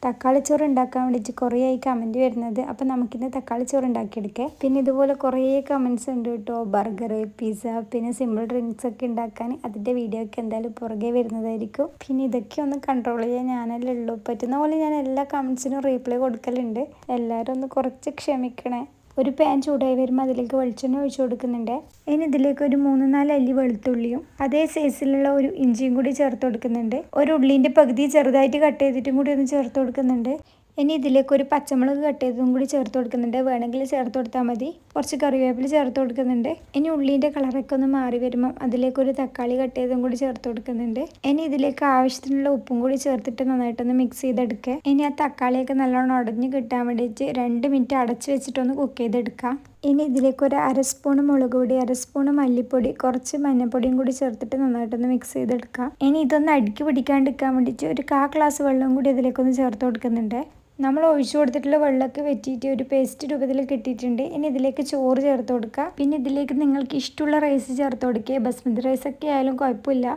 തക്കാളി ചോറ് ഉണ്ടാക്കാൻ വേണ്ടിയിട്ട് കുറേ ആയി കമൻറ്റ് വരുന്നത്. അപ്പോൾ നമുക്കിന്ന് തക്കാളി ചോറ് ഉണ്ടാക്കിയെടുക്കാം. പിന്നെ ഇതുപോലെ കുറേ കമൻറ്റ്സ് ഉണ്ട് കേട്ടോ, ബർഗർ, പിസ്സ, പിന്നെ സിമ്പിൾ ഡ്രിങ്ക്സ് ഒക്കെ ഉണ്ടാക്കാൻ. അതിൻ്റെ വീഡിയോ ഒക്കെ എന്തായാലും പുറകെ വരുന്നതായിരിക്കും. പിന്നെ ഇതൊക്കെ ഒന്ന് കൺട്രോൾ ചെയ്യാൻ ഞാനല്ലേ ഉള്ളൂ. പറ്റുന്ന പോലെ ഞാൻ എല്ലാ കമൻറ്റ്സിനും റീപ്ലൈ കൊടുക്കലുണ്ട്. എല്ലാവരും ഒന്ന് കുറച്ച് ക്ഷമിക്കണേ. ഒരു പാൻ ചൂടായി വരുമ്പോൾ അതിലേക്ക് വെളിച്ചെണ്ണ ഒഴിച്ചു കൊടുക്കുന്നുണ്ട്. ഇനി ഇതിലേക്ക് ഒരു 3-4 അല്ലി വെളുത്തുള്ളിയും അതേ സൈസിലുള്ള ഒരു ഇഞ്ചിയും കൂടി ചേർത്ത് കൊടുക്കുന്നുണ്ട്. ഒരു ഉള്ളീൻ്റെ പകുതി ചെറുതായിട്ട് കട്ട് ചെയ്തിട്ടും കൂടി ഒന്ന് ചേർത്ത് കൊടുക്കുന്നുണ്ട്. ഇനി ഇതിലേക്ക് ഒരു പച്ചമുളക് കട്ട് ചെയ്തതും കൂടി ചേർത്ത് കൊടുക്കുന്നുണ്ട്. വേണമെങ്കിൽ ചേർത്ത് കൊടുത്താൽ മതി. കുറച്ച് കറിവേപ്പില ചേർത്ത് കൊടുക്കുന്നുണ്ട്. ഇനി ഉള്ളീൻ്റെ കളറൊക്കെ ഒന്ന് മാറി വരുമ്പം അതിലേക്ക് ഒരു തക്കാളി കട്ട് ചെയ്തതും കൂടി ചേർത്ത് കൊടുക്കുന്നുണ്ട്. ഇനി ഇതിലേക്ക് ആവശ്യത്തിനുള്ള ഉപ്പും കൂടി ചേർത്തിട്ട് നന്നായിട്ടൊന്ന് മിക്സ് ചെയ്തെടുക്കുക. ഇനി ആ തക്കാളിയൊക്കെ നല്ലോണം ഉടഞ്ഞ് കിട്ടാൻ വേണ്ടിയിട്ട് 2 മിനിറ്റ് അടച്ച് വെച്ചിട്ടൊന്ന് കുക്ക് ചെയ്തെടുക്കാം. ഇനി ഇതിലേക്ക് ഒരു 1/2 സ്പൂൺ മുളക് പൊടി, 1/2 സ്പൂൺ മല്ലിപ്പൊടി, കുറച്ച് മഞ്ഞൾപ്പൊടിയും കൂടി ചേർത്തിട്ട് നന്നായിട്ടൊന്ന് മിക്സ് ചെയ്തെടുക്കാം. ഇനി ഇതൊന്ന് അടുക്കി പിടിക്കാണ്ടിരിക്കാൻ വേണ്ടിയിട്ട് ഒരു 1/4 ഗ്ലാസ് വെള്ളം കൂടി ഇതിലേക്കൊന്ന് ചേർത്ത് കൊടുക്കുന്നുണ്ട്. നമ്മൾ ഒഴിച്ചു കൊടുത്തിട്ടുള്ള വെള്ളമൊക്കെ വെറ്റിയിട്ട് ഒരു പേസ്റ്റ് രൂപത്തിൽ കിട്ടിയിട്ടുണ്ട്. ഇനി ഇതിലേക്ക് ചോറ് ചേർത്ത് കൊടുക്കുക. പിന്നെ ഇതിലേക്ക് നിങ്ങൾക്ക് ഇഷ്ടമുള്ള റൈസ് ചേർത്ത് കൊടുക്കുക. ബസ്മതി റൈസൊക്കെ ആയാലും കുഴപ്പമില്ല.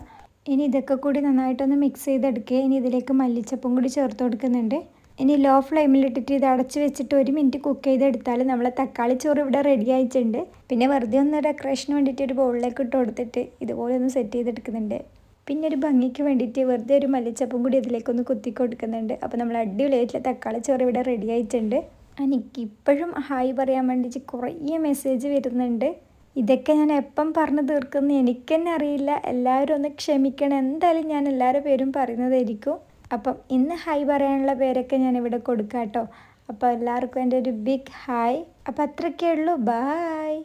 ഇനി ഇതൊക്കെ കൂടി നന്നായിട്ടൊന്ന് മിക്സ് ചെയ്തെടുക്കുക. ഇനി ഇതിലേക്ക് മല്ലിച്ചപ്പും കൂടി ചേർത്ത് കൊടുക്കുന്നുണ്ട്. ഇനി ലോ ഫ്ലെയിമിലിട്ടിട്ട് ഇത് അടച്ച് വെച്ചിട്ട് 1 മിനിറ്റ് കുക്ക് ചെയ്തെടുത്താൽ നമ്മളെ തക്കാളി ചോറ് ഇവിടെ റെഡി ആയിട്ടുണ്ട്. പിന്നെ വെറുതെ ഒന്ന് ഡെക്കറേഷന് വേണ്ടിയിട്ട് ഒരു ബൗളിലേക്ക് ഇട്ട് കൊടുത്തിട്ട് ഇതുപോലെ ഒന്ന് സെറ്റ് ചെയ്തെടുക്കുന്നുണ്ട്. പിന്നെ ഒരു ഭംഗിക്ക് വേണ്ടിയിട്ട് വെറുതെ ഒരു മല്ലിച്ചപ്പും കൂടി ഇതിലേക്കൊന്ന് കുത്തി കൊടുക്കുന്നുണ്ട്. അപ്പോൾ നമ്മൾ അടിപൊളിയായിട്ടുള്ള തക്കാളി ചോറ് ഇവിടെ റെഡി ആയിട്ടുണ്ട്. എനിക്കിപ്പോഴും ഹായ് പറയാൻ വേണ്ടിയിട്ട് കുറേ മെസ്സേജ് വരുന്നുണ്ട്. ഇതൊക്കെ ഞാൻ എപ്പം പറഞ്ഞു തീർക്കുന്നു എനിക്ക് തന്നെ അറിയില്ല. എല്ലാവരും ഒന്ന് ക്ഷമിക്കണം. എന്തായാലും ഞാൻ എല്ലാവരുടെ പേരും പറയുന്നതായിരിക്കും. അപ്പം ഇന്ന് ഹായ് പറയാനുള്ള പേരൊക്കെ ഞാനിവിടെ കൊടുക്കാം കേട്ടോ. അപ്പോൾ എല്ലാവർക്കും എൻ്റെ ഒരു ബിഗ് ഹായ്. അപ്പോൾ അത്രയൊക്കെ ഉള്ളൂ. ബായ്.